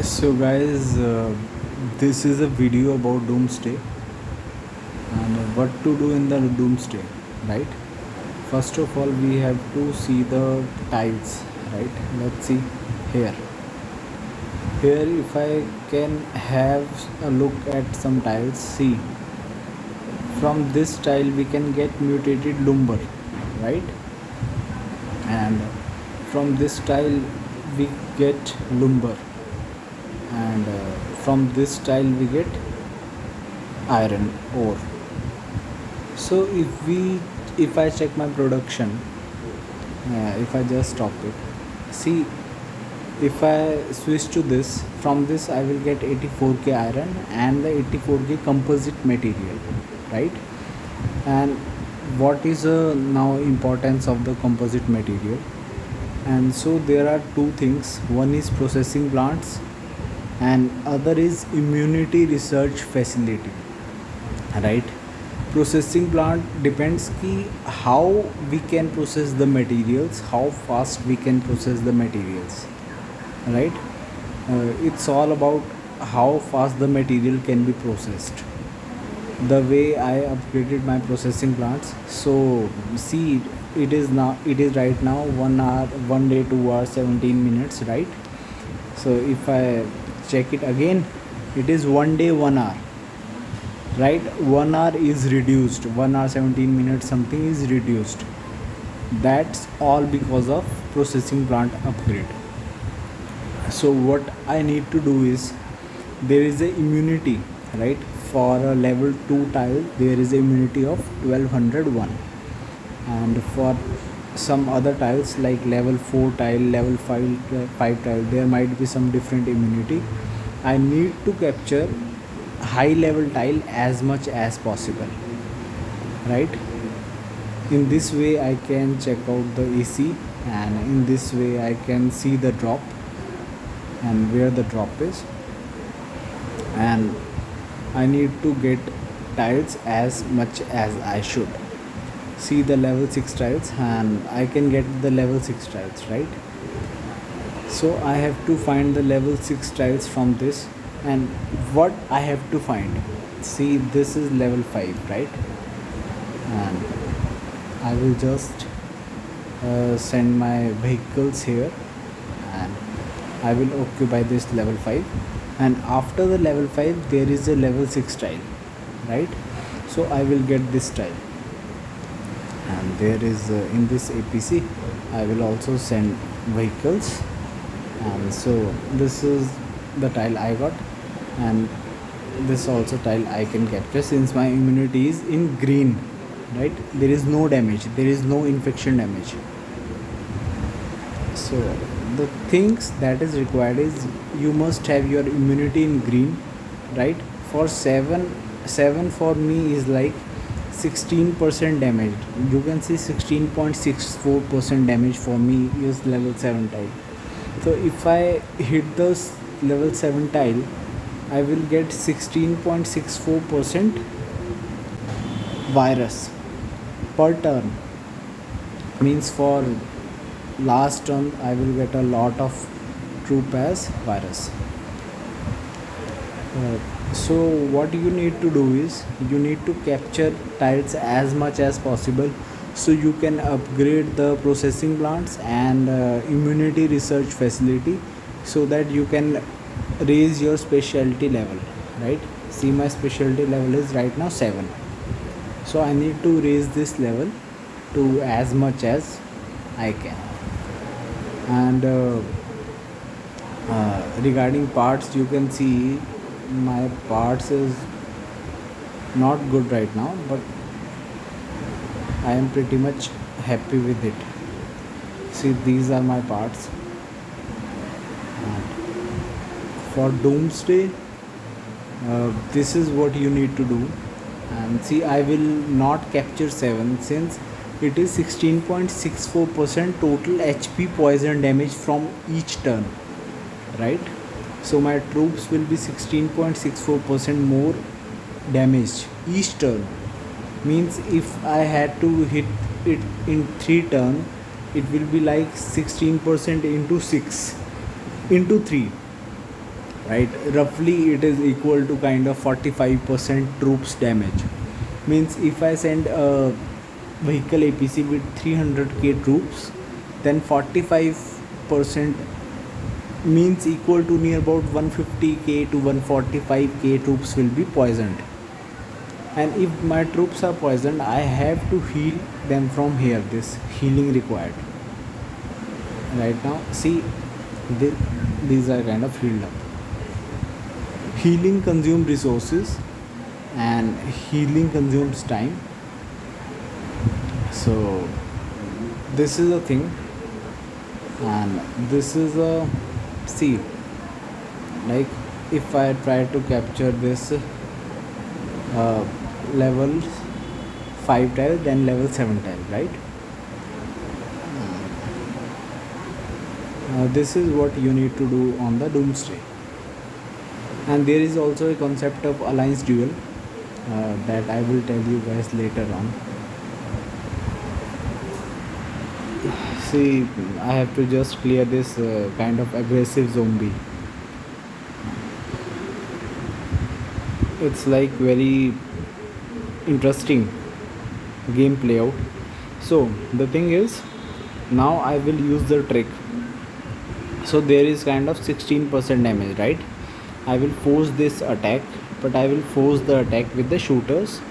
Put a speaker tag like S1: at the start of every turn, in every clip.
S1: So guys, this is a video about doomsday and what to do in the doomsday, right? First of all, we have to see the tiles, right? Let's see here. Here, if I can have a look at some tiles, see from this tile we can get mutated lumber, right? And from this tile we get lumber, and from this tile we get iron ore. So if I check my production, if I just stop it, see, if I switch to this, from this I will get 84k iron and the 84k composite material, right? And what is now importance of the composite material? And so there are two things. One is processing plants and other is immunity research facility, right? Processing plant depends ki how we can process the materials, how fast we can process the materials, right? It's all about how fast the material can be processed. The way I upgraded my processing plants, so see, it is right now 1 hour, 1 day, 2 hours, 17 minutes, right? So if I check it again, it is 1 day, 1 hour, right? 1 hour is reduced, 1 hour 17 minutes something is reduced. That's all because of processing plant upgrade. So what I need to do is, there is a immunity, right? For a level 2 tile there is a immunity of 1201, and for some other tiles like level 4 tile, level 5 tile, there might be some different immunity. I need to capture high level tile as much as possible, right? In this way I can check out the AC, and in this way I can see the drop and where the drop is, and I need to get tiles as much as I should. See the level 6 tiles, and I can get the level 6 tiles, right? So I have to find the level 6 tiles from this, and what I have to find, see, this is level 5, right? And I will just send my vehicles here, and I will occupy this level 5, and after the level 5 there is a level 6 tile, right? So I will get this tile, and there is in this APC I will also send vehicles, and so this is the tile I got, and this also tile I can capture since my immunity is in green, right? There is no damage, there is no infection damage. So the things that is required is, you must have your immunity in green, right? For 7 for me is like 16% damage. You can see 16.64% damage for me is level 7 tile. So if I hit this level 7 tile, I will get 16.64% virus per turn. Means for last turn I will get a lot of troop as virus. So what you need to do is, you need to capture tiles as much as possible, so you can upgrade the processing plants and immunity research facility, so that you can raise your specialty level, right? See, my specialty level is right now 7, so I need to raise this level to as much as I can. And regarding parts, you can see my parts is not good right now, but I am pretty much happy with it. See, these are my parts. And for doomsday, this is what you need to do. And see, I will not capture 7 since it is 16.64% total HP poison damage from each turn, right? So my troops will be 16.64% more damaged each turn. Means if I had to hit it in 3 turn, it will be like 16% into 6 into 3, right? Roughly it is equal to kind of 45% troops damage. Means if I send a vehicle APC with 300k troops, then 45% means equal to near about 150k to 145k troops will be poisoned. And if my troops are poisoned, I have to heal them from here. This healing required. Right now see, these are kind of healed up. Healing consumes resources and healing consumes time. So this is a thing, and this is a, see, like if I try to capture this level 5 tile, then level 7 tile, right? This is what you need to do on the Doomsday. And there is also a concept of alliance duel that I will tell you guys later on. See, I have to just clear this kind of aggressive zombie. It's like very interesting gameplay out. So the thing is, now I will use the trick. So there is kind of 16% damage, right? I will force this attack, but I will force the attack with the shooters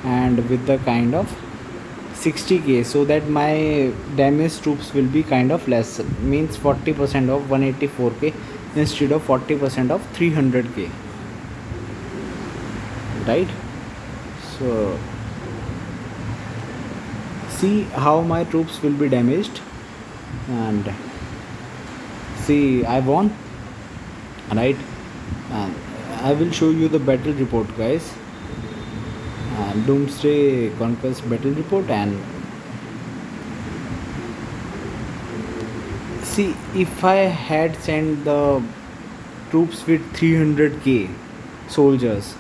S1: and with the kind of 60k, so that my damage troops will be kind of less, means 40% of 184k instead of 40% of 300k, right? So see how my troops will be damaged, and see, I won, right? And I will show you the battle report, guys. Doomsday Conquest battle report. And see, if I had sent the troops with 300k soldiers,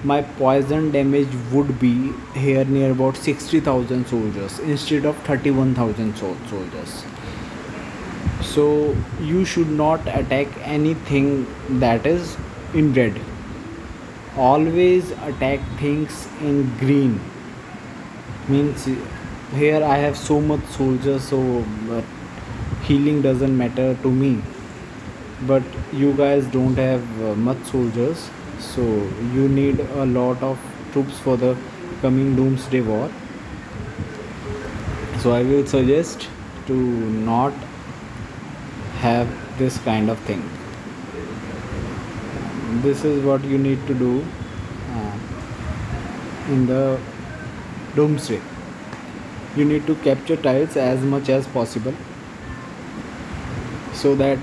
S1: my poison damage would be here near about 60,000 soldiers instead of 31,000 soldiers. So you should not attack anything that is in red. Always attack things in green. Means here I have so much soldiers, so but healing doesn't matter to me. But you guys don't have much soldiers, so you need a lot of troops for the coming Doomsday War. So I will suggest to not have this kind of thing. This is what you need to do in the Doomsday. You need to capture tiles as much as possible, so that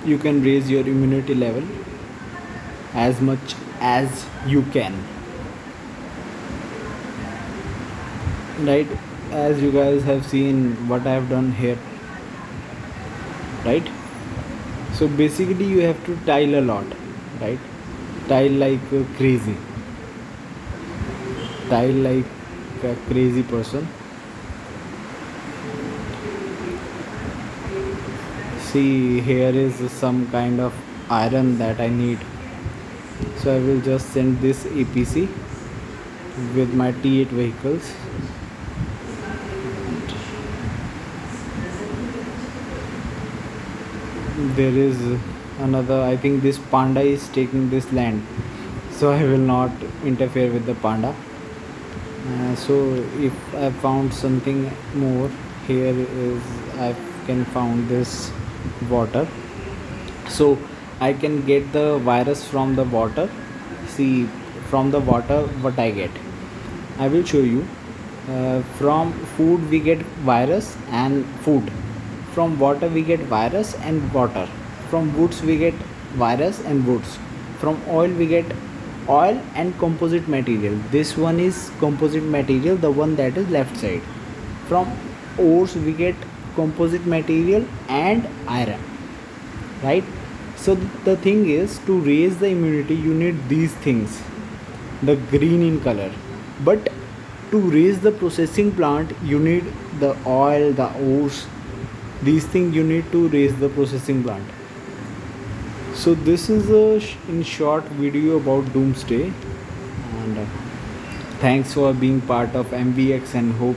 S1: you can raise your immunity level as much as you can, right? As you guys have seen what I have done here, right? So basically you have to tile a lot, right? Tile like crazy, tile like a crazy person. See, here is some kind of iron that I need, so I will just send this APC with my T8 vehicles. There is another, I think this panda is taking this land, so I will not interfere with the panda. So if I found something more, here is, I can found this water, so I can get the virus from the water. See, from the water what I get, I will show you. From food we get virus and food. From water we get virus and water. From woods we get virus and woods. From oil we get oil and composite material. This one is composite material, the one that is left side. From ores we get composite material and iron, right? So the thing is, to raise the immunity you need these things, the green in color. But to raise the processing plant you need the oil, the ores, these things you need to raise the processing plant. So this is a in short video about doomsday, and thanks for being part of MVX, and hope